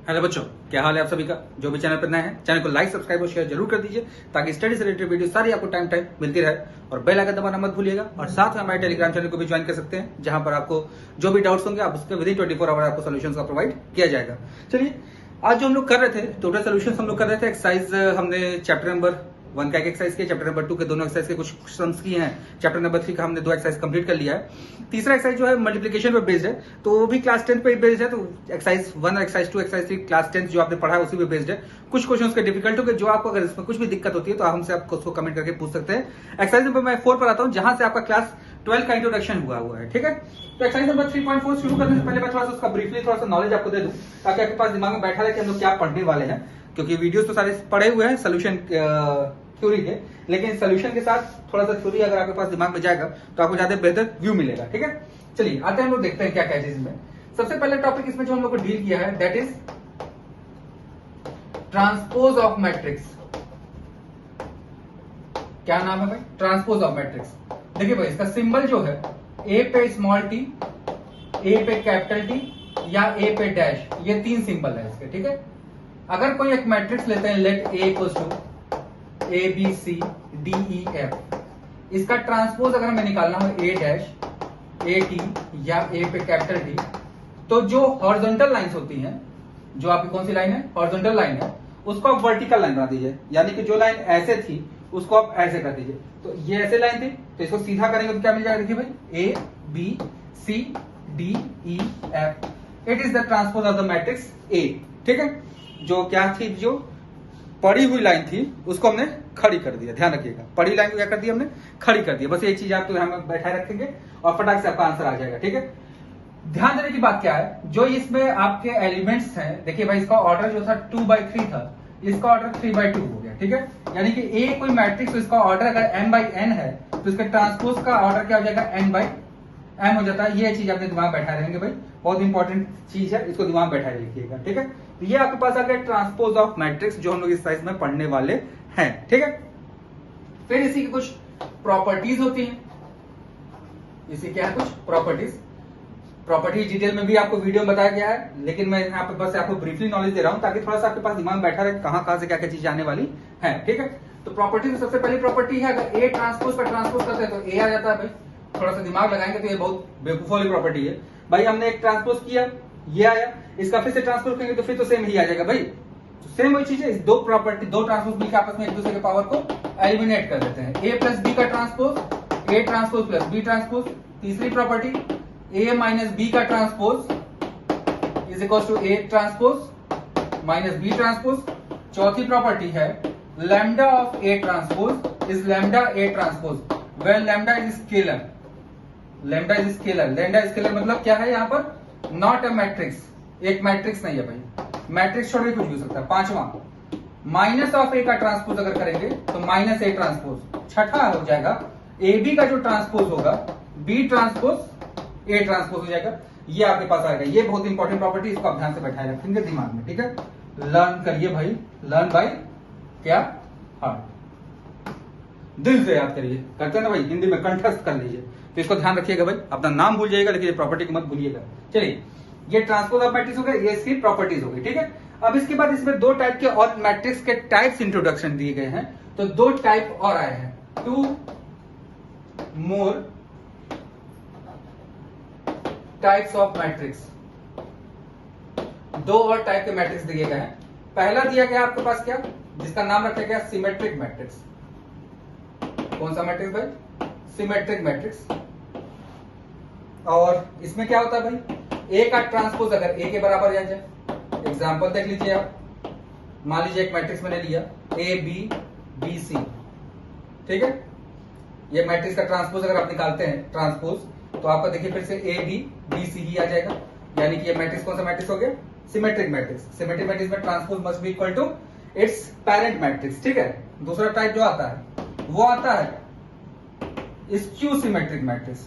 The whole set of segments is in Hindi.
हेलो बच्चों, क्या हाल है आप सभी का। जो भी चैनल पर नए हैं, चैनल को लाइक, सब्सक्राइब और शेयर जरूर कर दीजिए ताकि स्टडी से रिलेटेड वीडियो सारी आपको टाइम टाइम मिलती रहे। और बेल आइकन दबाना मत भूलिएगा। और साथ में हमारे टेलीग्राम चैनल को भी ज्वाइन कर सकते हैं, जहां पर आपको जो भी डाउट्स होंगे आप उसके विदिन 24 आवर आपको सोल्यूशन का प्रोवाइड किया जाएगा। चलिए, आज जो हम लोग कर रहे थे टोटल सोल्यूशन हम लोग कर रहे थे। एक्सरसाइज हमने चैप्टर नंबर 1 का एक एक्सरसाइज किया, चैप्टर नंबर 2 के दोनों एक्सरसाइज के कुछ सम्स किए हैं, चैप्टर नंबर 3 का हमने 2 एक्सरसाइज कंप्लीट कर लिया है। तीसरा एक्सरसाइज जो है मल्टीप्लिकेशन पर बेस्ड है, तो वो भी क्लास 10 पे बेस्ड है। तो एक्सरसाइज 1 और एक्सरसाइज 2 एक्सरसाइज 3 क्लास 10 जो आपने पढ़ा है उसी पे बेस्ड है। कुछ क्वेश्चन के डिफिकल्ट होंगे, जो आपको अगर इसमें कुछ भी दिक्कत होती है तो आप हमसे आपको उसको कमेंट करके पूछ सकते हैं। एक्सरसाइज नंबर मैं 4 पर आता हूँ, जहां से आपका क्लास 12 का इंट्रोडक्शन हुआ है। ठीक है, तो एक्सरसाइज नंबर 3.4 शुरू करने से पहले मैं थोड़ा सा उसका ब्रीफली थोड़ा सा नॉलेज आपको दे दूं, ताकि आपके पास दिमाग में बैठा रहे कि हम लोग क्या पढ़ने वाले हैं। क्योंकि वीडियोस तो सारे पढ़े हुए हैं सोल्यूशन थ्योरी के, लेकिन सोल्यूशन के साथ थोड़ा सा थ्योरी अगर आपके पास दिमाग में जाएगा तो आपको ज्यादा बेहतर व्यू मिलेगा। ठीक है, चलिए आते हैं हम लोग देखते हैं क्या क्या चीज में। सबसे पहले टॉपिक इसमें जो हम लोग को डील किया है that is transpose of matrix. क्या नाम है भाई? Transpose of matrix. देखिए भाई, इसका सिंबल जो है ए पे स्मॉल टी, ए पे कैपिटल टी या ए पे डैश, ये 3 सिंबल है इसके। ठीक है, अगर कोई एक मैट्रिक्स लेते हैं, let A equals to A B C D E F, इसका ट्रांसपोज अगर हमें निकालना हो ए डैश, ए टी या ए पे कैपिटल टी, तो जो हॉरिजॉन्टल लाइंस होती हैं, जो आपकी कौन सी लाइन है, हॉरिजॉन्टल लाइन है, उसको आप वर्टिकल लाइन बना दीजिए। यानी कि जो लाइन ऐसे थी उसको आप ऐसे कर दीजिए। तो ये ऐसे लाइन थी, तो इसको सीधा करेंगे तो क्या मिल जाएगा? देखिए भाई, A B C D E F, it is the transpose of the matrix A. ठीक है, जो क्या थी, जो पड़ी हुई लाइन थी उसको हमने खड़ी कर दिया। ध्यान रखिएगा, पड़ी लाइन को क्या कर दिया हमने? खड़ी कर दिया। बस एक चीज आप तो ध्यान में बैठाए रखेंगे और फटाक से आपका आंसर आ जाएगा। ठीक है, ध्यान देने की बात क्या है, जो इसमें आपके एलिमेंट्स हैं, देखिए भाई, इसका ऑर्डर जो था 2/3 था, इसका ऑर्डर 3/2 हो गया। ठीक है, यानी कि ए कोई मैट्रिक्स तो इसका ऑर्डर अगर m/n है तो इसके ट्रांसपोज का ऑर्डर क्या हो जाएगा? n/m हो जाता है। ये चीज आपने दिमाग बैठा रहेंगे भाई, बहुत इंपॉर्टेंट चीज है, इसको दिमाग बैठाए रखिएगा। ठीक है, तो ये आपके पास आ गया ट्रांसपोज ऑफ मैट्रिक्स, जो हम लोग इस साइज में पढ़ने वाले हैं। ठीक है, फिर इसी की कुछ प्रॉपर्टीज होती हैं। इसी क्या है? कुछ प्रॉपर्टीज डिटेल में भी आपको वीडियो में बताया गया है, लेकिन मैं यहाँ पे बस आपको ब्रीफली नॉलेज दे रहा हूं ताकि थोड़ा सा आपके पास दिमाग में बैठा रहे कहां से क्या क्या चीजें आने वाली है। ठीक है, तो प्रॉपर्टी में सबसे पहली प्रॉपर्टी है, अगर ए ट्रांसपोज का ट्रांसपोज करते हैं तो ए आ जाता है भाई। थोड़ा सा दिमाग लगाएंगे तो ये बहुत बेवकूफों वाली प्रॉपर्टी है भाई। हमने एक ट्रांसपोज किया, ये आया, इसका फिर से ट्रांसपोज करेंगे तो फिर तो सेम ही आ जाएगा भाई। तो सेम वही चीज है, दो प्रॉपर्टी, दो ट्रांसपोज मिलकर आपस में एक दूसरे के पावर को एलिमिनेट कर देते हैं। ए प्लस बी का transpose, A transpose plus B transpose. तीसरी प्रॉपर्टी, ए माइनस बी का transpose is equal to A transpose minus B transpose. चौथी प्रॉपर्टी है, lambda of A transpose is lambda A transpose where lambda is scalar. Lambda is scalar, lambda scalar मतलब क्या है यहाँ पर? नॉट अ मैट्रिक्स, एक मैट्रिक्स नहीं है भाई, मैट्रिक्स छोड़ के कुछ भी हो सकता है। पांचवा, माइनस ऑफ ए का ट्रांसपोज अगर करेंगे तो माइनस ए ट्रांसपोज। छठा हो जाएगा, ए बी का जो ट्रांसपोज होगा बी ट्रांसपोज ए ट्रांसपोज हो जाएगा। ये आपके पास आएगा। ये बहुत इंपॉर्टेंट प्रॉपर्टी, इसको आप ध्यान से बैठाए रखेंगे दिमाग में। ठीक है, लर्न करिए भाई, लर्न बाय क्या? हार्ट, दिल से याद करिए। करते हैं ना भाई, हिंदी में कंठस्थ कर लीजिए। तो इसको ध्यान रखिएगा भाई, अपना नाम भूल जाइएगा लेकिन ये प्रॉपर्टी को मत भूलिएगा। चलिए, ये ट्रांसपोज ऑफ मैट्रिक्स हो गया, ये इसकी प्रॉपर्टीज हो गई। ठीक है, अब इसके बाद इसमें 2 टाइप के और मैट्रिक्स के टाइप्स इंट्रोडक्शन दिए गए हैं। तो 2 टाइप और आए हैं, 2 मोर टाइप्स ऑफ मैट्रिक्स। 2 और टाइप के मैट्रिक्स दिए गए हैं। पहला दिया गया आपके पास क्या, जिसका नाम रखा गया सिमेट्रिक मैट्रिक्स। कौन सा मैट्रिक्स भाई? Symmetric matrix. और इसमें क्या होता है भाई, ए का ट्रांसपोज अगर ए के बराबर आ जाए, एग्जांपल देख लीजिए आप। मान लीजिए एक मैट्रिक्स मैंने लिया ए बी बी सी। ठीक है, ये मैट्रिक्स का ट्रांसपोज अगर आप निकालते हैं ट्रांसपोज, तो आपका देखिए फिर से ए बी बी सी ही आ जाएगा। यानी कि ये मैट्रिक्स कौन सा मैट्रिक्स हो गया? Symmetric matrix. सिमेट्रिक मैट्रिक्स में transpose must be equal to its parent matrix. ठीक है, दूसरा टाइप जो आता है वो आता है स्क्यू सिमेट्रिक मैट्रिक्स।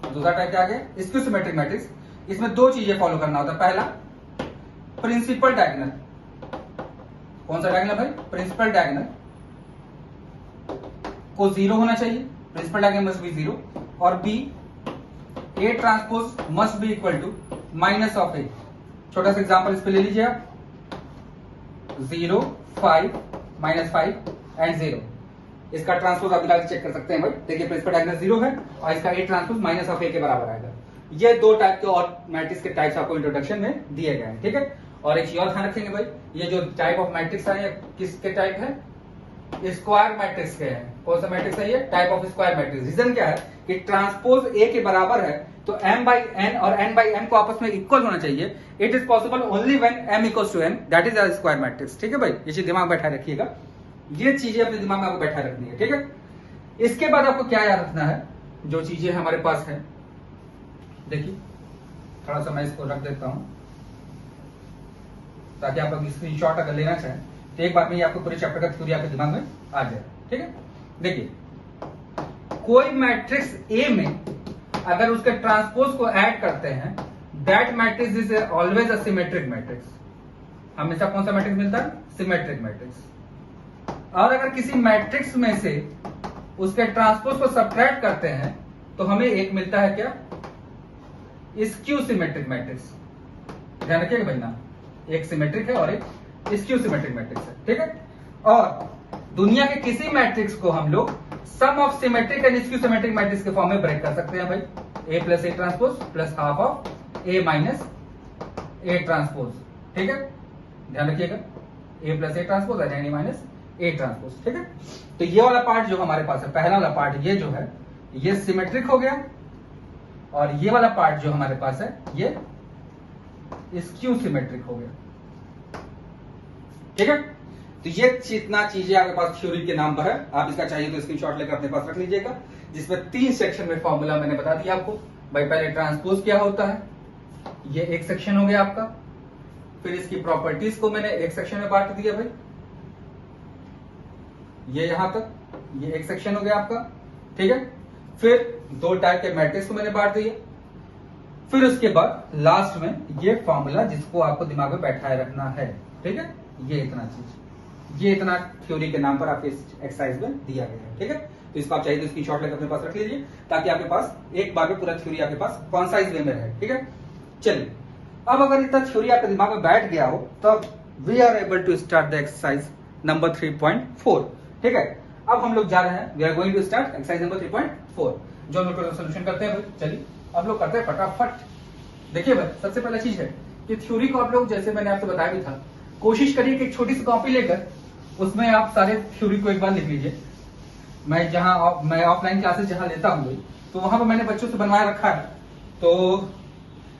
दूसरा टाइप क्या आ गया? Skew symmetric matrix. इसमें 2 चीजें फॉलो करना होता है। पहला, प्रिंसिपल डायगोनल। कौन सा डायगोनल भाई? प्रिंसिपल डायगोनल को 0 होना चाहिए, प्रिंसिपल डायगोनल मस्ट बी 0। और B, A transpose must be equal to minus of A. छोटा सा एग्जांपल इस पे ले लीजिए आप, 0 5 -5 एंड 0। इसका ट्रांसपोज आप निकाल के चेक कर सकते हैं भाई। देखिए प्रिंसिपल डायगोनल 0 है और इसका ए ट्रांसपोज माइनस ऑफ ए के बराबर आएगा। ये दो टाइप के और मैट्रिक्स के टाइप्स आपको इंट्रोडक्शन में दिए गए हैं, ठीक है। और एक चीज और ध्यान रखेंगे भाई, ये जो टाइप ऑफ मैट्रिक्स है किसके टाइप है? स्क्वायर मैट्रिक्स के हैं। कौन सा मैट्रिक्स है ये? Type of square matrix. Reason क्या है कि ट्रांसपोज ए के बराबर है तो m/n और n/m को आपस में इक्वल होना चाहिए। It is possible only when m equals to n, that is a square matrix, ठीक है भाई। ये चीज दिमाग में बैठा रखिएगा, ये चीजें अपने दिमाग में आपको बैठा रखनी है, ठीक है। इसके बाद आपको क्या याद रखना है, जो चीजें हमारे पास है, देखिए थोड़ा सा मैं इसको रख देता हूं ताकि आप लोग स्क्रीनशॉट अगर लेना चाहें तो एक बार में आपको पूरे चैप्टर का थ्योरी आपके दिमाग में आ जाए, ठीक है। देखिए कोई मैट्रिक्स ए में अगर उसके ट्रांसपोज को ऐड करते हैं, that matrix is always a symmetric matrix. हमेशा कौन सा मैट्रिक्स मिलता है? Symmetric matrix. और अगर किसी मैट्रिक्स में से उसके ट्रांसपोज को सब्ट्रैक्ट करते हैं तो हमें एक मिलता है क्या? Skew symmetric matrix. ध्यान रखिएगा भाई ना, एक सिमेट्रिक है और एक स्क्यू सिमेट्रिक मैट्रिक्स है, ठीक है। और दुनिया के किसी मैट्रिक्स को हम लोग sum of symmetric and skew symmetric matrix के फॉर्म में ब्रेक कर सकते हैं भाई। a plus A transpose plus half of a minus A transpose, ठीक है। ध्यान रखिएगा, a plus A transpose and a minus A transpose, ठीक है। तो ये वाला पार्ट जो हमारे पास है, पहला वाला पार्ट ये जो है ये सिमेट्रिक हो गया और ये वाला पार्ट जो हमारे पास है ये स्क्यू सिमेट्रिक हो गया, ठीक है। तो ये जितना चीजें आपके पास थ्योरी के नाम पर है, आप इसका चाहिए तो स्क्रीनशॉट लेकर अपने पास रख लीजिएगा, जिसमें 3 सेक्शन में फॉर्मूला मैंने बता दिया आपको भाई। पहले ट्रांसपोज क्या होता है, ये एक सेक्शन हो गया आपका। फिर इसकी प्रॉपर्टीज को मैंने एक सेक्शन में बांट दिया भाई, ये यहां तक, ये एक सेक्शन हो गया आपका, ठीक है। फिर 2 टाइप के मैट्रिक्स को मैंने बांट दिया। फिर उसके बाद लास्ट में ये फॉर्मूला जिसको आपको दिमाग में बैठाए रखना है, ठीक है। ये इतना चीज, ये इतना थ्योरी के नाम पर आपके एक्सरसाइज में दिया गया है, ठीक है। तो इसको आप चाहिए तो स्क्रीनशॉट लेकर अपने पास रख लीजिए ताकि आपके पास एक बार में पूरा थ्योरी आपके पास कॉन्साइज वे में रहे, ठीक है। चलिए अब अगर इतना थ्योरी आपके दिमाग में बैठ गया हो तब we are able to start the exercise number 3.4, ठीक है। अब हम लोग जा रहे हैं, we are going to start exercise number 3.4, जो हम लोग सोल्यूशन करते हैं भाई। चलिए अब लोग करते हैं फटाफट। देखिए भाई सबसे पहला चीज है कि थ्योरी को आप लोग, जैसे मैंने आपसे बताया भी था, कोशिश करिए कि एक छोटी सी कॉपी लेकर उसमें आप सारे थ्योरी को एक बार लिख लीजिए। मैं ऑफलाइन क्लासेस जहां लेता हूं तो वहां पर मैंने बच्चों से बनवाया रखा है। तो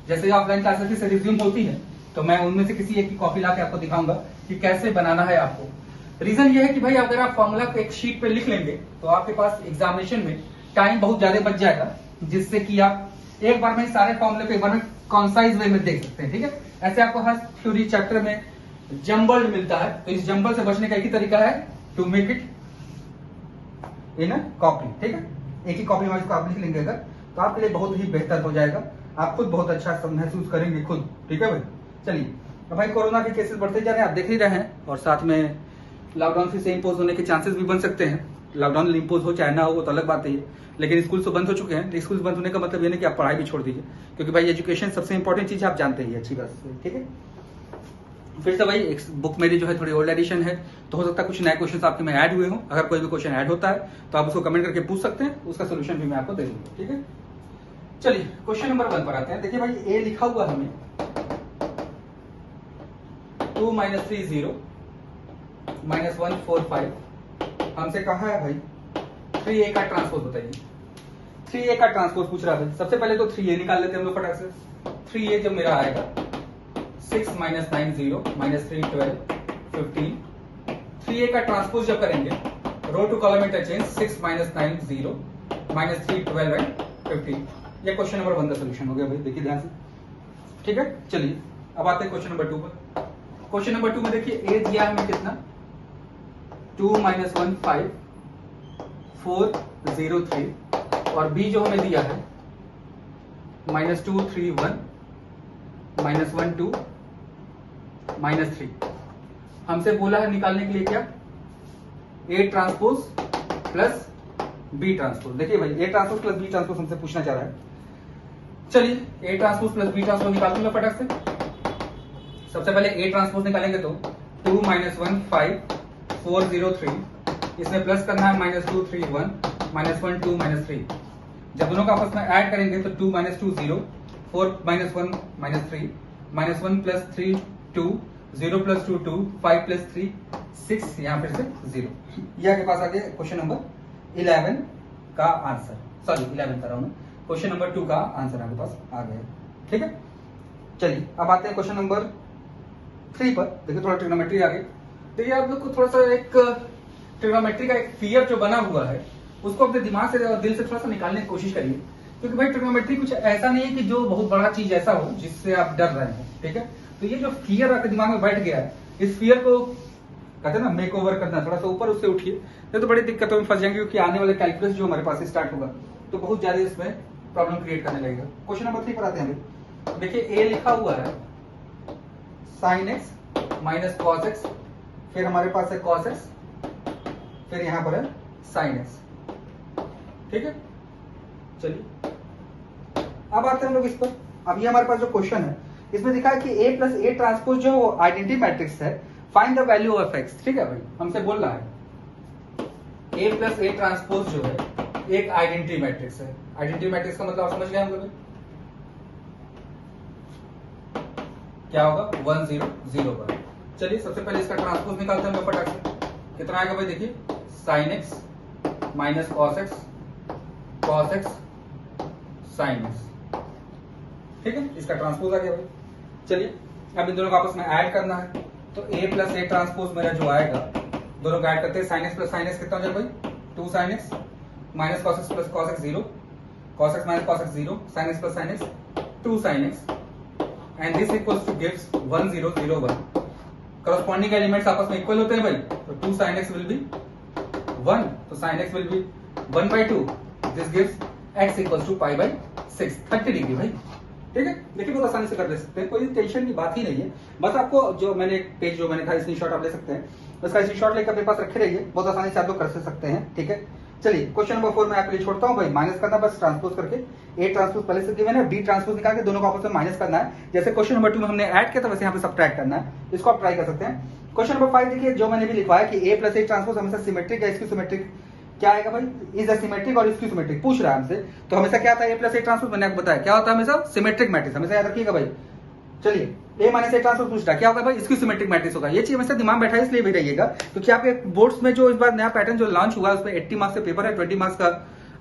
जैसे ऑफलाइन क्लासेस से रिज्यूम होती है तो मैं उनमें से किसी एक की कॉपी लाके आपको दिखाऊंगा कि कैसे बनाना है आपको। रीजन ये है कि भाई अगर आप फॉर्मूला को एक शीट पे लिख लेंगे तो आपके पास एग्जामिनेशन में टाइम बहुत ज्यादा बच जाएगा, जिससे कि आप एक बार में सारे फॉर्मूले को एक बार में कॉन्साइज वे में देख सकते हैं, ठीक है। ऐसे आपको हर थ्योरी चैप्टर में जम्बल्ड मिलता है, तो इस जम्बल से बचने का एक ही तरीका है, to make it in a copy, ठीक है। एक ही कॉपी में इसको आप लिख लेंगे अगर, तो आपके लिए बहुत ही बेहतर हो जाएगा, आप खुद बहुत अच्छा महसूस करेंगे खुद, ठीक है भाई। चलिए अब भाई कोरोना के केसेस बढ़ते जा रहे हैं, आप देख ही रहे हैं, और साथ में लॉकडाउन फिर से इम्पोज होने के चांसेस भी बन सकते हैं। लॉकडाउन इम्पोज हो चाहे ना हो वो तो अलग बात है, लेकिन स्कूल तो बंद हो चुके हैं। स्कूल बंद होने का मतलब ये नहीं कि आप पढ़ाई भी छोड़ दीजिए, क्योंकि भाई एजुकेशन सबसे इंपॉर्टेंट चीज आप जानते ही, अच्छी बात, ठीक है। फिर से भाई एक बुक मेरी जो है थोड़ी ओल्ड एडिशन है, तो हो सकता है कुछ नए क्वेश्चंस आपके में ऐड हुए हो। अगर कोई भी क्वेश्चन ऐड होता है तो आप उसको कमेंट करके पूछ सकते हैं, उसका सोल्यूशन भी मैं आपको दे दूंगा, ठीक है। चलिए क्वेश्चन नंबर 1 पर आते हैं। देखिए भाई ए लिखा हुआ हमें 2 - 3 0 -1 4 5। हमसे कहा है भाई 3a का ट्रांसपोज बताइए। 3a का ट्रांसपोज पूछ रहा है। सबसे पहले तो 3a निकाल लेते हैं हम लोग फटाक से। 3a जब मेरा आएगा 6 - 9 0 -3 12 15। 3a का ट्रांसपोज जब करेंगे रो टू कॉलम इंटरचेंज 6 - 9 0 -3 12 एंड 15। ये क्वेश्चन नंबर 1 का सोल्यूशन हो गया भाई, देखिए ध्यान से, ठीक है। चलिए अब आते हैं क्वेश्चन नंबर 2 पर। क्वेश्चन नंबर 2 में देखिए a दिया है हमें कितना, 2 - 1 5 4 0 3, और b जो हमें दिया है -2 3 1 -1 2 -3। हमसे बोला है निकालने के लिए क्या, a transpose plus b transpose. देखिए भाई a transpose plus b transpose हमसे पूछना चाह रहा है। चलिए A transpose plus B transpose निकालते हैं फटाक से। सबसे पहले ए ट्रांसपोज निकालेंगे तो 2 - 1 5 4 0 3, इसमें प्लस करना है -2 3 1 -1 2 -3। जब दोनों का आपस में ऐड करेंगे तो 2 - 2 0, 4 - 1 -3, -1 + 3 2, 0 + 2 2, 5 + 3 6, यहाँ फिर से 0। ये आपके पास आ गया क्वेश्चन नंबर 11 का आंसर, सॉरी 11 कर रहा हूं मैं, क्वेश्चन नंबर 2 का आंसर आपके पास आ गया। ठीक है, चलिए अब आते हैं क्वेश्चन नंबर 3 पर। देखिए थोड़ा ट्रिग्नोमेट्री आ गई। देखिए आप लोग को थोड़ा सा एक ट्रिग्नोमेट्री का एक फियर जो बना हुआ है उसको अपने दिमाग से और दिल से थोड़ा सा निकालने की कोशिश करिए, क्योंकि भाई ट्रिग्नोमेट्री कुछ ऐसा नहीं है कि जो बहुत बड़ा चीज ऐसा हो जिससे आप डर रहे हो। ठीक है, तो ये जो फियर आपके दिमाग में बैठ गया है, इस फियर को कहते हैं ना मेक ओवर करना, थोड़ा सा ऊपर उससे उठिए, नहीं तो बड़ी दिक्कतों में फंस जाएंगे, क्योंकि आने वाले कैलकुलस जो हमारे पास स्टार्ट होगा तो बहुत ज्यादा इसमें प्रॉब्लम क्रिएट करने लगेगा। क्वेश्चन नंबर 3 पर आते हैं। देखिए ए लिखा हुआ है sin x - cos x, फिर हमारे पास है cos x, फिर यहां पर है sin x। ठीक है, चलिए अब आते हैं हम लोग इस पर। अब ये हमारे पास जो क्वेश्चन है इसमें दिखा है कि a + a ट्रांसपोज जो आइडेंटिटी मैट्रिक्स है, find the value of x। ठीक है भाई, हमसे बोल रहा है a + a ट्रांसपोज जो है एक आइडेंटिटी मैट्रिक्स है। आइडेंटिटी मैट्रिक्स का मतलब आप समझ गए हम लोग, क्या होगा 1 0 0 1। चलिए सबसे पहले इसका ट्रांसपोज निकालते हैं फटाक से। कितना आएगा भाई, देखिए sin x - cos x, cos x sin x। ठीक है, इसका ट्रांसपोज आ गया भाई। चलिए अब इन दोनों को आपस में ऐड करना है, तो a + a ट्रांसपोज मेरा जो आएगा, दोनों को ऐड करते हैं, sin x + sin x कितना हो जाएगा भाई 2 sin x - cos x + cos x 0, cos x - cos x 0, sin x + sin x 2 sin x, and this equals to gives 1 0 0 1। Corresponding elements आपस में इक्वल होते हैं भाई, तो 2 sin x will be 1, तो sin x will be 1/2। This gives x = π/6, 30 degree भाई। ठीक है, देखिए बहुत आसानी से कर दे सकते हैं, कोई टेंशन की बात ही नहीं है। बस आपको जो मैंने एक पेज जो मैंने था स्क्रीनशॉट आप ले सकते हैं, उसका स्क्रीनशॉट लेकर अपने पास रखे रहिए, बहुत आसानी से आप लोग कर सकते हैं। ठीक है, चलिए क्वेश्चन नंबर 4 में आपके लिए छोड़ता हूं भाई। माइनस करना बस ट्रांसपोज करके, ए ट्रांसपोज पहले से गिवन है, बी ट्रांसपोज निकाल के दोनों को आपस में माइनस करना है। जैसे क्वेश्चन नंबर 2 में हमने ऐड किया था वैसे यहाँ पे सब्ट्रैक्ट करना है। इसको आप ट्राई कर सकते हैं। क्वेश्चन नंबर 5 देखिए, जो मैंने भी लिखवाया कि ए + a ट्रांसपोज हमेशा सिमेट्रिक है, इसकी सिमेट्रिक क्या आएगा भाई, इज सिमेट्रिक और इसकी सिमेट्रिक पूछ रहा है हमसे, तो हमेशा क्या आता है ए + a ट्रांसपोज, मैंने आपको बताया क्या होता है हमेशा सिमेट्रिक मैट्रिक्स, हमेशा याद रखिएगा भाई। चलिए a - a ट्रांसपोज पूछ रहा है क्या होगा भाई, इसकी सिमेट्रिक मैट्रिक्स होगा। ये चीज हमेशा दिमाग बैठा है, इसलिए भी रहिएगा क्योंकि आपके बोर्ड्स में जो इस बार नया पैटर्न जो लॉन्च हुआ है उसमें 80 मार्क्स का पेपर है, 20 मार्क्स का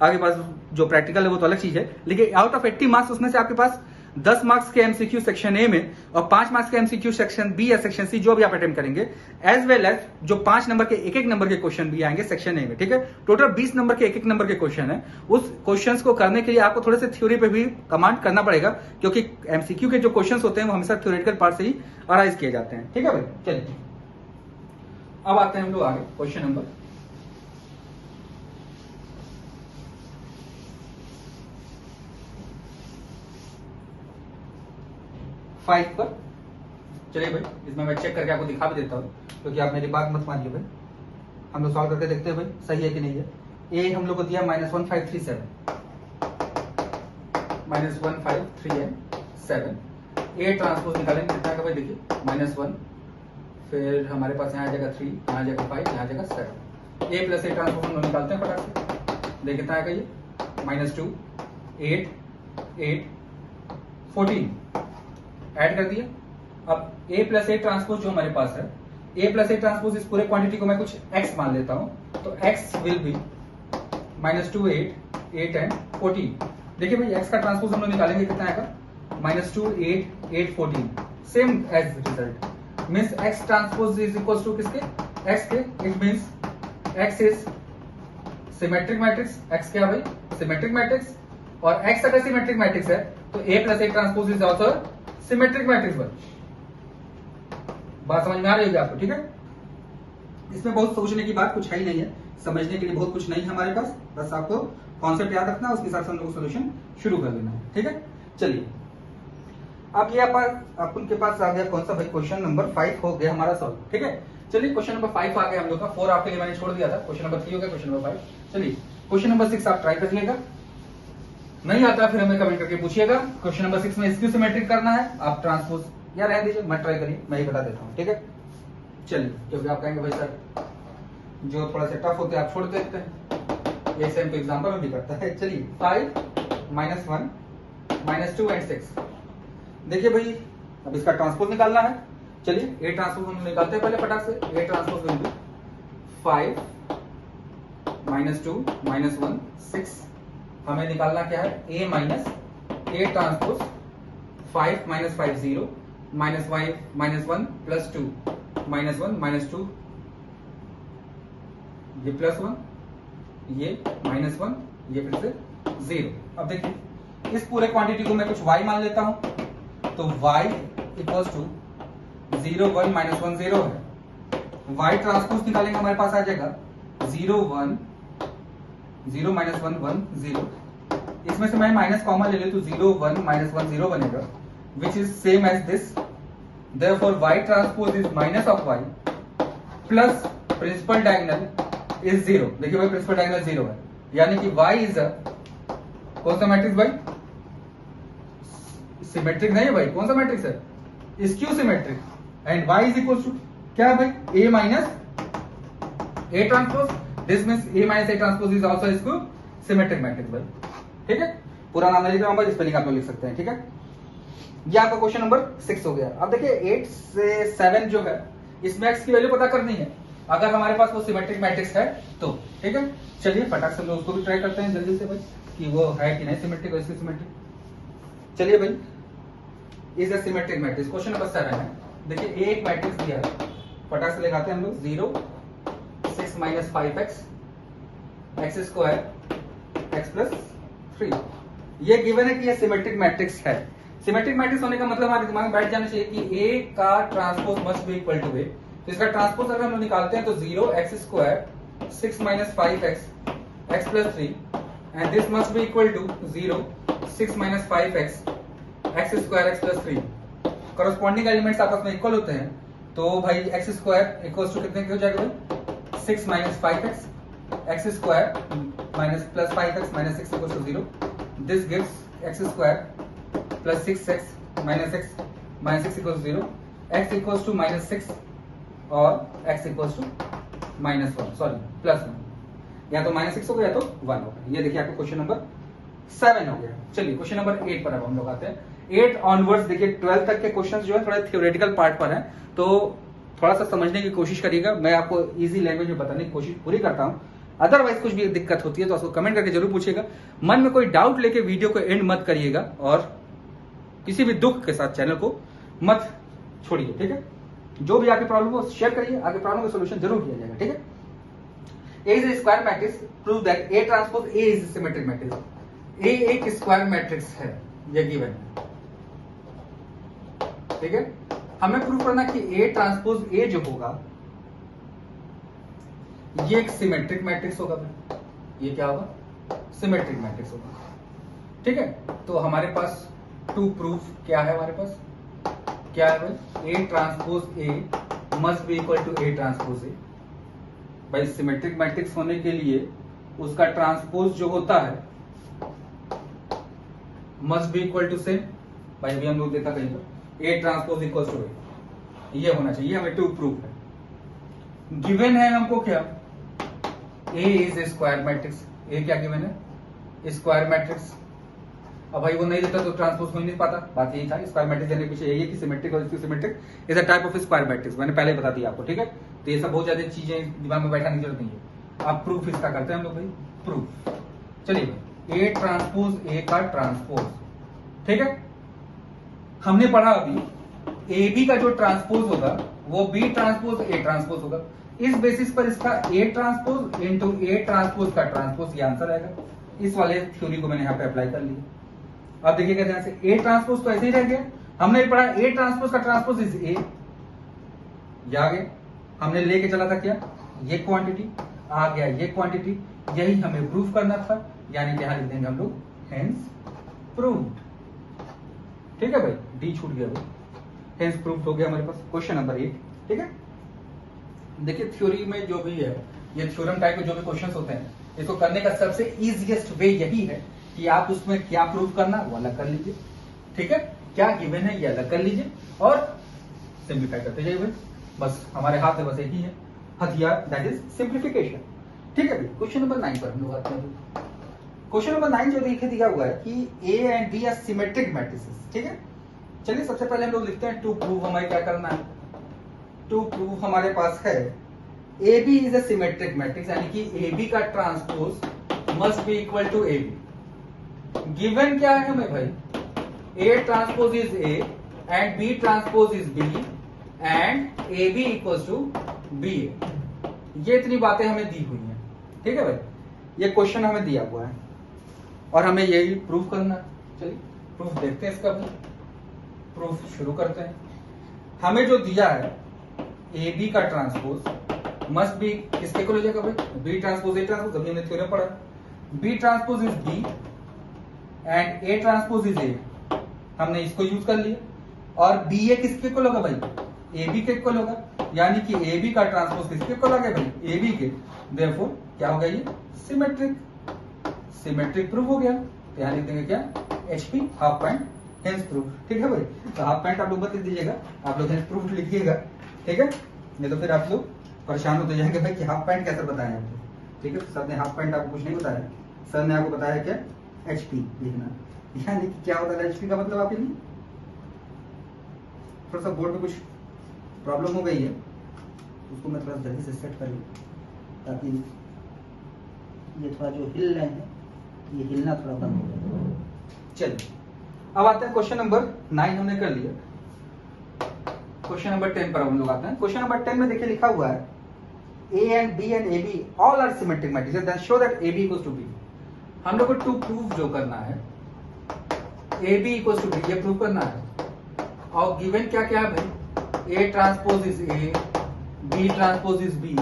आपके पास जो प्रैक्टिकल है वो तो अलग चीज है, लेकिन आउट ऑफ 80 मार्क्स उसमें से आपके पास 10 मार्क्स के एमसीक्यू सेक्शन ए में और 5 मार्क्स के एमसीक्यू सेक्शन बी या सेक्शन सी जो भी आप अटेम्प्ट करेंगे, एज वेल एज जो 5 नंबर के एक नंबर के क्वेश्चन भी आएंगे सेक्शन ए में। ठीक है, टोटल 20 नंबर के एक नंबर के क्वेश्चन है। उस क्वेश्चंस को करने के लिए आपको थोड़े से थ्योरी पे भी कमांड करना पड़ेगा, क्योंकि एमसीक्यू के जो क्वेश्चन होते हैं वो हमेशा थ्योरेटिकल पार्ट से ही अराइज किए जाते हैं। ठीक है भाई, चलिए अब आते हैं हम लोग आगे क्वेश्चन नंबर 5 पर। चलिए भाई, इसमें मैं चेक करके आपको दिखा भी देता हूँ, क्योंकि आप मेरी बात मत मानिए भाई। हम लोग सॉल्व करके देखते हैं भाई सही है कि नहीं है। ए हम लोग को दिया -1537, -1537। ए ट्रांसपोज निकालेंगे कितना का भाई, देखिए -1, फिर हमारे पास यहाँ आ जाएगा 3, यहाँ आ जाएगा 5, यहाँ आ जाएगा 7। ए + a ट्रांसपोज हम लोग निकालते हैं फटाक से। देखिए कितना आएगा ये -2 8 8 14 ऐड कर दिया। अब a + a ट्रांसपोज जो हमारे पास है, a + a ट्रांसपोज इस पूरे क्वांटिटी को मैं कुछ x मान लेता हूं, तो x विल बी -2 8 8 एंड 14। देखिए भाई x का ट्रांसपोज हम लोग निकालेंगे कितना आएगा -2 8 8 14, same as result means x transpose is equal to किसके, x के। It means x is symmetric matrix. x क्या भाई, सिमेट्रिक मैट्रिक्स, और x अगर सिमेट्रिक मैट्रिक्स है तो a + a transpose is also symmetric matrix. पर बात समझ में आ रही है आपको? ठीक है, इसमें बहुत सोचने की बात कुछ है ही नहीं है, समझने के लिए बहुत कुछ नहीं है हमारे पास, बस आपको कॉन्सेप्ट याद रखना है, उसके हिसाब से हम लोग सोल्यूशन शुरू कर लेना है। ठीक है, चलिए अब ये अपन के पास आ गया कौन सा भाई, क्वेश्चन नंबर 5 हो गया हमारा सॉल्व। ठीक है, चलिए क्वेश्चन नंबर 5 आ गया हम लोग का, 4 आपके लिए मैंने छोड़ दिया था, क्वेश्चन नंबर 3 हो गया, क्वेश्चन नंबर 5। चलिए क्वेश्चन नंबर 6 आप ट्राई करिएगा। नहीं आता फिर हमें कमेंट करके पूछिएगा। क्वेश्चन नंबर 6 में स्क्यू सिमेट्रिक करना है, आप ट्रांसपोज या रहने दीजिए, मत ट्राई करिए, मैं ही बता देता हूँ, ठीक है। चलिए, क्योंकि आप कहेंगे भाई सर जो थोड़ा सा टफ होते हैं आप छोड़ देते हैं, ये सेम तो एग्जाम्पल में भी करता है। चलिए 5 -1 -2 एंड 6। देखिए भाई अब इसका ट्रांसपोज निकालना है। चलिए ए ट्रांसपोज हम निकालते हैं पहले फटाक से। A transpose will be 5 -2 -1 6। हमें निकालना क्या है, ए माइनस ए ट्रांसपोज 5 -5 0 -5 -1 +2 -1 -2, ये +1 ये -1 ये फिर से 0। अब देखिए इस पूरे क्वांटिटी को मैं कुछ y मान लेता हूं, तो y इक्वल्स टू 0 1 -1 0 है। y ट्रांसपोज निकालेंगे, हमारे पास आ जाएगा 0 1 0 -1 1 0। इसमें से मैं माइनस कॉमन ले ले तो 0 1 -1 0 बनेगा, which is same as this. Therefore y transpose is minus of y plus principal diagonal is 0। देखिए भाई प्रिंसिपल डायगोनल 0 है, यानी कि y इज अ कौन सा मैट्रिक्स भाई, सिमेट्रिक नहीं है भाई, कौन सा मैट्रिक्स है, skew symmetric. And y is equal to क्या है भाई, a minus a transpose, this means a minus a transpose is also skew symmetric matrix भाई, ठीक है। पूरा नाम नहीं लिख रहा हूं भाई, स्पेलिंग आप लोग लिख सकते हैं, ठीक है। ये आपका क्वेश्चन नंबर 6 हो गया। अब देखिए 8 से 7 जो है इसमें x की वैल्यू पता करनी है, अगर हमारे पास वो सिमेट्रिक मैट्रिक्स है तो, ठीक है। चलिए फटाक से हम लोग उसको भी ट्राई करते हैं जल्दी से भाई कि वो है कि नहीं सिमेट्रिक और इसकी सिमेट्रिक। चलिए भाई is a symmetric matrix, question number 7 है। देखिए ए एक मैट्रिक्स दिया है, फटाक से लगाते हैं हम लोग 0 6 - 5x x² x + 3। ये गिवन है कि ये सिमेट्रिक मैट्रिक्स है। सिमेट्रिक मैट्रिक्स होने का मतलब हमारे दिमाग में बैठ जाना चाहिए कि ए का transpose must be equal to A. तो इसका ट्रांसपोज अगर हम लोग निकालते हैं तो 0 x² 6 - 5x x + 3 and this must be equal to 0 6 - 5x x² x + 3। Corresponding elements आपस में इक्वल होते हैं, तो भाई x² इक्वल्स टू कितने हो जाएगा भाई, 6 - 5x x² + 5x - 6 = 0। This gives x² + 6x - x - 6 = 0, x = -6 और x = -1, सॉरी +1, या तो -6 हो गया तो 1 हो गया। ये देखिए आपको क्वेश्चन नंबर 7 हो गया। चलिए क्वेश्चन नंबर 8 पर अब हम लोग आते हैं। 8 ऑनवर्ड्स देखिए 12 तक के क्वेश्चंस जो है थोड़ा थियोरेटिकल पार्ट पर है, तो थोड़ा सा समझने की कोशिश करिएगा। मैं आपको इजी लैंग्वेज में बताने की कोशिश पूरी करता हूं, अदरवाइज कुछ भी दिक्कत होती है तो उसको कमेंट करके जरूर पूछिएगा। मन में कोई डाउट लेके वीडियो को एंड मत करिएगा और किसी भी दुख के साथ चैनल को मत छोड़िए, ठीक है। जो भी आपकी प्रॉब्लम हो शेयर करिए, आगे प्रॉब्लम का सोल्यूशन जरूर किया जाएगा, ठीक है। A is a square matrix, prove that A transpose A is a symmetric matrix. A एक स्क्वायर मैट्रिक्स है, ये गिवन है, ठीक है। हमें प्रूव करना कि A ट्रांसपोज A जो होगा ये एक सिमेट्रिक मैट्रिक्स होगा भाई, ये क्या होगा, सिमेट्रिक मैट्रिक्स होगा, ठीक है। तो हमारे पास टू प्रूफ क्या है, हमारे पास क्या है भाई, A transpose A must be equal to A transpose A। भाई सिमेट्रिक मैट्रिक्स होने के लिए उसका ट्रांसपोज जो होता है must be equal to same. भाई अभी हम लोग देखा कहीं पर A transpose equal to A, ये होना चाहिए, हमें टू प्रूफ है। गिवन है हमको क्या, A is a square matrix. A क्या गिवन है, स्क्वायर मैट्रिक्स। अब भाई वो नहीं देता तो ट्रांसपोज हो ही नहीं पाता, बात यही था। स्क्वायर मैट्रिक्स देने के पीछे यही है कि सिमेट्रिक और symmetric is a type of square matrix, मैंने पहले बता दिया आपको, ठीक है। तो ये सब बहुत ज्यादा चीजें दिमाग में बैठाने की जरूरत नहीं है। आप प्रूफ इसका करते हैं हम लोग भाई, प्रूफ। चलिए A ट्रांसपोज A का ट्रांसपोज, ठीक है। हमने पढ़ा अभी AB का जो ट्रांसपोज होगा वो B ट्रांसपोज A ट्रांसपोज होगा। इस बेसिस पर इसका A transpose into A transpose का ट्रांसपोज, ये आंसर आएगा। इस वाले थ्योरी को मैंने यहाँ पे अप्लाई कर लिया। अब देखिएगा ध्यान से, A ट्रांसपोज तो ऐसे ही रह गया, हमने पढ़ा A ट्रांसपोज का ट्रांसपोज इज A, या आगे हमने लेके चला था क्या, ये क्वांटिटी आ गया, ये क्वांटिटी, यही हमें प्रूफ करना था, यानी कि यहां लिख देंगे हम लोग हेंस प्रूव्ड, ठीक है भाई। डी छूट गया भाई, हेंस प्रूव्ड हो गया हमारे पास। क्वेश्चन नंबर 8, ठीक है। देखिए थ्योरी में जो भी है, ये थ्योरम टाइप के जो भी क्वेश्चंस होते हैं, इसको करने का सबसे इजीएस्ट वे यही है कि आप उसमें क्या प्रूव करना वो अलग कर लीजिए, ठीक है, क्या गिवन है ये अलग कर लीजिए और सिंप्लीफाई करते जाइए भाई। बस हमारे हाथ में बस एक ही है हथियार, दैट इज सिंप्लीफिकेशन। ठीक है भाई, क्वेश्चन नंबर 9 पर हम लोग आते हैं। क्वेश्चन नंबर 9 जो देखे दिया हुआ है कि A and B are symmetric matrices. ठीक है, चलिए सबसे पहले हम लोग लिखते हैं टू प्रूव हमें क्या करना है। टू प्रूव हमारे पास है A B is a symmetric matrix, यानी कि ए बी का transpose must be equal to A B. Given क्या है हमें भाई, A transpose is A and B transpose is B and A B equals to B A. ये इतनी बातें हमें दी हुई हैं। ठीक है भाई, ये क्वेश्चन हमें दिया हुआ है और हमें यही प्रूव करना है। चलिए प्रूफ देखते हैं इसका भी, प्रूफ शुरू करते हैं। हमें जो दिया है ए बी का ट्रांसपोज मस्ट बी किसके को ले जाएगा भाई, बी ट्रांसपोज ए ट्रांसपोज, अभी हमने थ्योरम पढ़ा। B transpose is B and A transpose is A, हमने इसको यूज कर लिया। और बी ए किसके को होगा भाई, ए बी के इक्वल होगा, यानी कि ए बी का ट्रांसपोज किसके इक्वल आ गया भाई, ए बी के। देयरफॉर क्या होगा ये, सिमेट्रिक। सिमेट्रिक प्रूफ हो गया, तो यहां लिख देंगे क्या, HP half point hence proof. ठीक है भाई, तो हाफ पॉइंट आप लोग बता दीजिएगा, आप लोग हेंस प्रूफ लिखिएगा। ठीक है, नहीं तो फिर आप लोग परेशान होते जाएंगे भाई कि हाफ पॉइंट कैसे बताएं आपको। ठीक है, सर ने हाफ पॉइंट आपको कुछ नहीं बताया, सर ने आपको बताया क्या, एचपी लिखना। यानी कि क्या होता है एचपी का मतलब आपके लिए, थोड़ा सा बोर्ड में कुछ प्रॉब्लम हो गई है, उसको मैं थोड़ा जल्दी से सेट कर लूँ ताकि ये थोड़ा जो हिल रहे हैं ये हिलना थोड़ा बंद हो जाए। चलिए अब आते हैं क्वेश्चन नंबर 9 हमने कर लिया। क्वेश्चन नंबर 10 पर हम लोग आते हैं। क्वेश्चन नंबर 10 में देखिए लिखा हुआ है A and B and A B all are symmetric matrices then show that A B equals to B. हम लोग को टू प्रूफ जो करना है A B equals to B, ये प्रूव करना है। और गिवन क्या क्या है भाई, A transpose is A, B transpose is B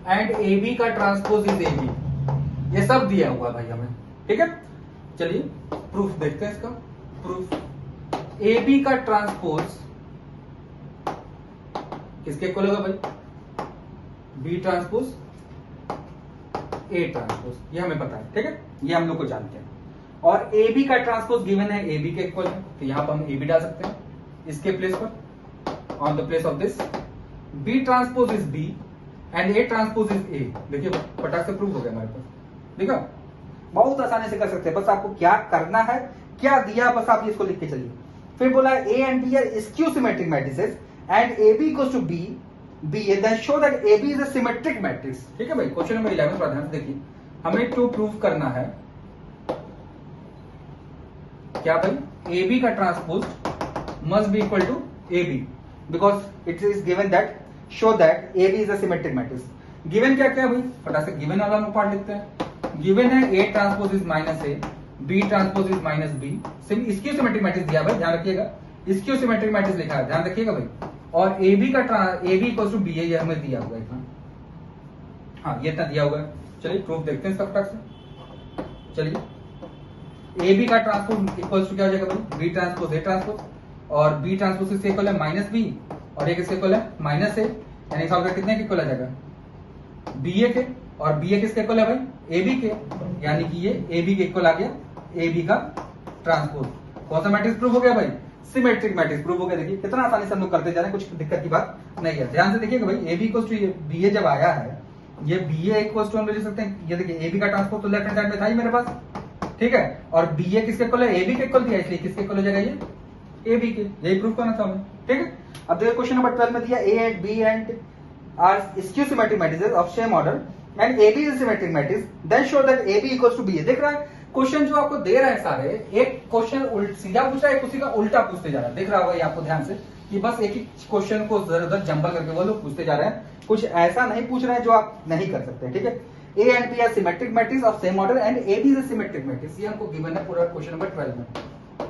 and A B का ट्रांसपोज इज ए बी, ये सब दिया हुआ भाई हमें। ठीक है, चलिए प्रूफ देखते हैं इसका। प्रूफ ए बी का ट्रांसपोज किसके इक्वल होगा भाई, बी ट्रांसपोज ए ट्रांसपोज, ये हमें पता है। ठीक है, ये हम लोग को जानते हैं। और ए बी का ट्रांसपोज गिवन है ए बी के इक्वल है, तो यहां पर हम ए बी डाल सकते हैं इसके प्लेस पर, on the place of this. B transpose is B and A transpose is A. देखिए फटाक से प्रूव हो गया हमारे पास। देखो बहुत आसानी से कर सकते हैं, बस आपको क्या करना है, क्या दिया बस आप इसको लिख के चलिए। फिर बोला A and B are skew symmetric matrices and A B equals to B B A, then show that A B is a symmetric matrix. ठीक है भाई, क्वेश्चन नंबर 11 पर ध्यान से देखिए, हमें टू प्रूव करना है क्या भाई, ए बी का transpose must be equal to AB because it is given that show that AB is a symmetric matrix. Given क्या क्या भाई, फटाक से given वाला हम पार्ट लिखते हैं। Given है A transpose is minus A, B transpose is minus B। Skew symmetric matrix दिया भाई, ध्यान रखिएगा, स्क्यू सिमेट्रिक मैट्रिक्स लिखा है, ध्यान रखिएगा भाई। और AB का AB इक्वल्स टू BA, ये हमें दिया हुआ है इतना, हाँ ये इतना दिया हुआ है। चलिए प्रूफ देखते हैं इसका फटाक से। चलिए AB का ट्रांसपोज इक्वल्स टू क्या हो जाएगा भाई, B ट्रांसपोज A ट्रांसपोज, और बी ट्रांसपोज किसके इक्वल है, माइनस बी, और ए किसके इक्वल है, माइनस ए। यानी इसका मतलब कितने के इक्वल आ जाएगा, बी ए के, और बी ए किसके इक्वल है भाई, ए बी के, यानी कि ये ए बी के इक्वल आ गया ए बी का ट्रांसपोज। कौन सा मैट्रिक्स प्रूव हो गया भाई, सिमेट्रिक मैट्रिक्स प्रूव हो गया। देखिए कितना आसानी से हम लोग करते जा रहे हैं, कुछ दिक्कत की बात नहीं है। ध्यान से देखिएगा भाई, A B equal to B A जब आया है, ये बी ए इक्वल टू हम लिख सकते हैं, ये देखिए ए बी का ट्रांसपोज तो लेफ्ट हैंड साइड में था ही मेरे पास। ठीक है, और बी ए किसके इक्वल है, ए बी के इक्वल दिया, इसलिए किसके इक्वल हो जाएगा ये, ए बी के। यही प्रूफ करना था हमें। ठीक है, अब देखिए क्वेश्चन नंबर 12 में दिया A and B and are skew symmetric matrices of same order and A B is symmetric matrix, then show that A B equals to B A. देख रहा है क्वेश्चन जो आपको दे रहा है सारे, एक क्वेश्चन सीधा पूछ रहा है, उसी का उल्टा पूछते जा रहा है। दिख रहा होगा आपको ध्यान से कि बस एक ही क्वेश्चन को इधर उधर जंबल करके वो लोग पूछते जा रहे हैं, कुछ ऐसा नहीं पूछ रहे हैं जो आप नहीं कर सकते। ठीक है, A and B are symmetric matrix of same order and A B is symmetric matrix, ये हमको गिवन है पूरा क्वेश्चन नंबर 12 में।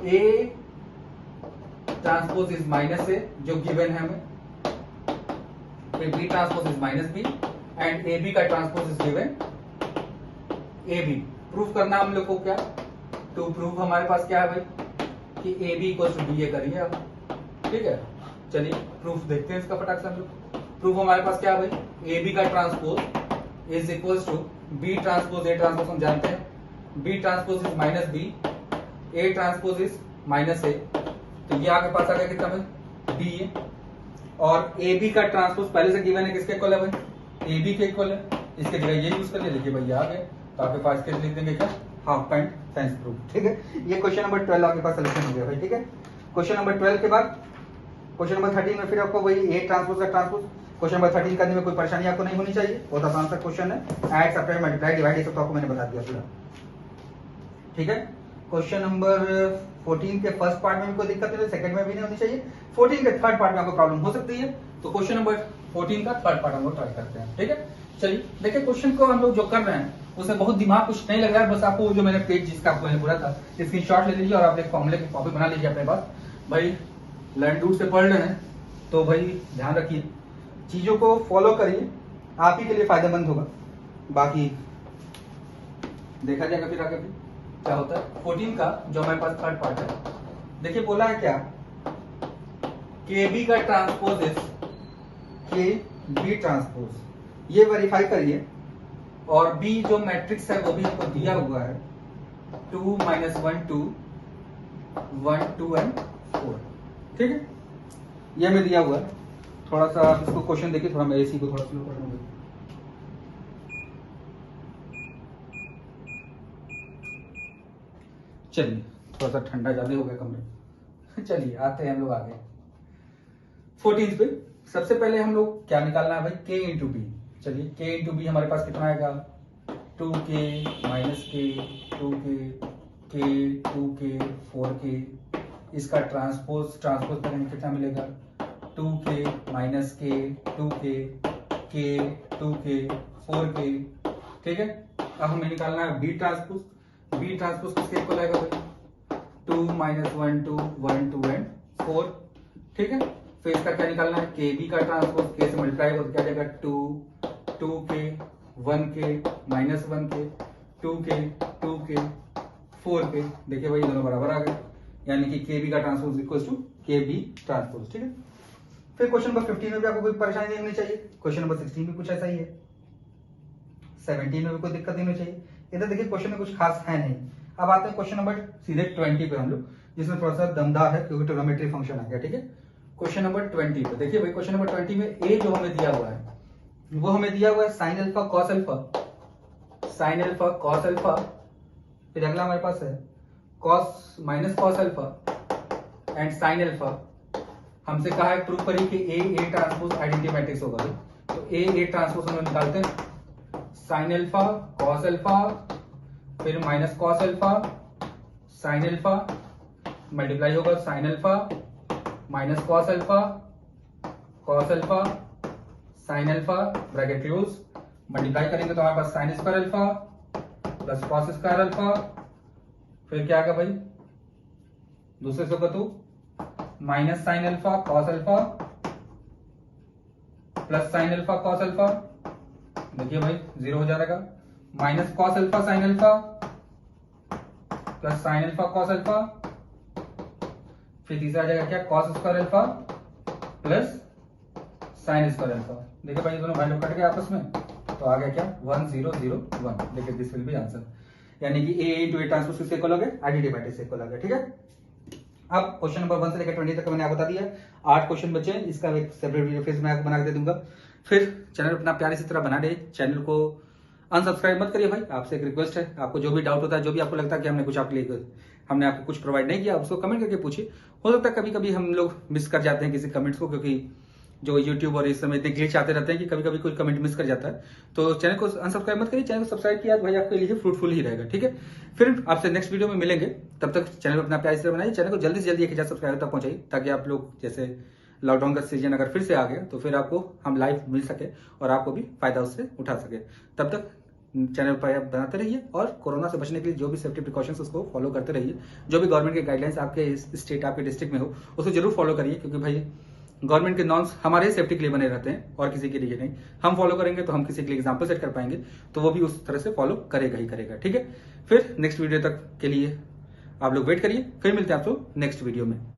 A transpose is minus A जो गिवन है हमें, फिर B transpose is minus B and A B का transpose is given A B. Proof करना हम लोग को क्या, तो प्रूफ हमारे पास क्या है भाई कि A B equal to B A करिए आप। ठीक है, चलिए प्रूफ देखते हैं इसका फटाक से हम लोग। प्रूफ हमारे पास क्या है भाई, ए बी का transpose is equal to B transpose A transpose हम जानते हैं, B transpose is minus B, A transpose is minus A, तो ये आपके पास आ गया कितना भाई बी है। और ए बी का ट्रांसपोज पहले से गिवन है, किसके इक्वल है भाई, ए बी के इक्वल है, इसके जगह ये यूज कर लिया, देखिए भाई आ गए, तो आपके पास के लिख देंगे क्या, हाफ पॉइंट साइंस प्रूफ। ठीक है, ये क्वेश्चन नंबर 12 आपके पास सोल्यूशन हो गया भाई। ठीक है, क्वेश्चन नंबर 12 के बाद क्वेश्चन नंबर 13 में फिर आपको वही ए ट्रांसपोज का ट्रांसपोज। क्वेश्चन नंबर 13 करने में कोई परेशानी आपको नहीं होनी चाहिए, बहुत आसान सा क्वेश्चन है, ऐड सब्ट्रैक्ट मल्टीप्लाई डिवाइड ये सब तो आपको मैंने बता दिया पूरा। ठीक है, क्वेश्चन नंबर 14 के फर्स्ट पार्ट में भी कोई दिक्कत नहीं, सेकंड में भी नहीं होनी चाहिए, 14 के थर्ड पार्ट में आपको प्रॉब्लम हो सकती है, तो क्वेश्चन नंबर 14 का थर्ड पार्ट हम लोग ट्राई करते हैं। ठीक है, चलिए देखिए क्वेश्चन को हम लोग जो कर रहे हैं उसमें बहुत दिमाग कुछ नहीं लग रहा है, बस आपको जो मैंने पेज जिसका आपको मैंने बोला था स्क्रीनशॉट ले लीजिए और आप एक फॉर्मूले की कॉपी बना लीजिए अपने पास। भाई लर्न डू से पढ़ रहे हैं तो भाई ध्यान रखिए, चीजों को फॉलो करिए, आप ही के लिए फायदेमंद होगा, बाकी देखा जाएगा फिर आगे भी क्या होता है। 14 का जो हमारे पास थर्ड पार्ट है, देखिए बोला है क्या, के बी का ट्रांसपोज इज के बी ट्रांसपोज, ये वेरीफाई करिए, और बी जो मैट्रिक्स है वो भी आपको दिया हुआ है 2 - 1 2 1 2 एंड 4। ठीक है, ये हमें दिया हुआ है, थोड़ा सा आप इसको क्वेश्चन देखिए, थोड़ा मैं एसी को थोड़ा स्लो कर दूंगा। चलिए थोड़ा सा ठंडा ज्यादा हो गया कमरे चलिए आते हैं हम लोग आगे 14 पे। सबसे पहले हम लोग क्या निकालना है भाई, के इंटू बी। चलिए के इंटू बी हमारे पास कितना आएगा, 2k माइनस के 2k के 2k 4k, इसका ट्रांसपोज करेंगे कितना मिलेगा, 2k माइनस के 2k के 2k 4k। ठीक है, अब हमें निकालना है बी ट्रांसपोज। बी ट्रांसपोज किसके इक्वल आएगा भाई, 2 - 1 2 1 2 एंड 4। ठीक है, फिर इसका क्या निकालना है, के बी का ट्रांसपोज, के से मल्टीप्लाई होगा क्या जाएगा 2k 1k minus 1k 2k 2k 4k। देखिए भाई दोनों बराबर आ गए, यानी कि के बी का ट्रांसपोज इक्वल टू के बी ट्रांसपोज। ठीक है, फिर क्वेश्चन नंबर 15 में भी आपको कोई परेशानी नहीं होनी चाहिए, क्वेश्चन नंबर 16 भी कुछ ऐसा ही है, 17 में भी कोई दिक्कत नहीं होनी चाहिए। इधर देखिए क्वेश्चन में कुछ खास है नहीं। अब आते हैं क्वेश्चन नंबर सीधे 20 पे हम लोग, जिसमें थोड़ा सा दमदार है क्योंकि ट्रिग्नोमेट्री फंक्शन आ गया। ठीक है, क्वेश्चन नंबर 20 पे देखिए भाई, क्वेश्चन नंबर 20 में ए जो हमें दिया हुआ है वो हमें दिया हुआ है sign alpha cos alpha, sine alpha cos alpha, फिर अगला हमारे पास है cos minus cos alpha and sine alpha. हमसे कहा है प्रूव करिए कि ए ट्रांसपोज आइडेंटिटी मैट्रिक्स होगा, तो ए ट्रांसपोज हम निकालते हैं, साइन अल्फा कॉस अल्फा फिर minus cos alpha sine alpha multiply होगा sine alpha minus cos alpha sine alpha bracket close, multiply करेंगे तो हमारे पास sine square alpha plus cos square alpha, फिर क्या आएगा भाई दूसरे से तो minus sine alpha cos alpha plus sine alpha cos alpha, देखिए भाई 0 हो जाएगा, minus cos alpha sine alpha plus sine alpha cos alpha, फिर तीसरा आ जाएगा क्या cos square alpha plus sign square alpha. देखिए भाई दोनों वैल्यू कट गए आपस में, तो आ गया क्या 1 0 0 1। देखिए दिस विल बी आंसर, यानी कि ए इंटू ए ट्रांसपोज किससे इक्वल हो गया, आइडेंटिटी मैट्रिक्स से इक्वल हो गया। ठीक है, अब क्वेश्चन नंबर 1 से लेकर 20 तक मैंने आपको बता दिया, 8 क्वेश्चन बचे, इसका एक सेपरेट वीडियो फिर मैं आपको बना के दे दूंगा। फिर चैनल अपना प्यार इसी तरह बना दे, चैनल को अनसब्सक्राइब मत करिए भाई, आपसे एक रिक्वेस्ट है, आपको जो भी डाउट होता है, जो भी आपको लगता है कि हमने आपको कुछ प्रोवाइड नहीं किया, उसको कमेंट करके पूछिए। हो सकता है कभी कभी हम लोग मिस कर जाते हैं किसी कमेंट्स को, क्योंकि जो यूट्यूब और इस समय इतने ग्लिच आते रहते हैं कि कभी कभी कोई कमेंट मिस कर जाता है, तो चैनल को अनसब्सक्राइब मत करिए, चैनल को सब्सक्राइब किया भाई आपके लिए फ्रूटफुल ही रहेगा। ठीक है, फिर आपसे नेक्स्ट वीडियो में मिलेंगे, तब तक चैनल को अपना प्यार से बनाइए, चैनल को जल्दी से जल्दी 1000 सब्सक्राइबर तक पहुंचाइए, ताकि आप लोग जैसे लॉकडाउन का सीजन अगर फिर से आ गया तो फिर आपको हम लाइव मिल सके और आपको भी फायदा उससे उठा सके। तब तक चैनल पर आप बनाते रहिए और कोरोना से बचने के लिए जो भी सेफ्टी प्रिकॉशंस उसको फॉलो करते रहिए, जो भी गवर्नमेंट के गाइडलाइंस आपके स्टेट आपके डिस्ट्रिक्ट में हो उसको जरूर फॉलो करिए, क्योंकि भाई गवर्नमेंट के नॉर्म्स हमारे सेफ्टी के लिए बने रहते हैं और किसी के लिए नहीं। हम फॉलो करेंगे तो हम किसी के लिए एग्जाम्पल सेट कर पाएंगे, तो वो भी उस तरह से फॉलो करेगा ही करेगा। ठीक है, फिर नेक्स्ट वीडियो तक के लिए आप लोग वेट करिए, फिर मिलते हैं आप लोग नेक्स्ट वीडियो में।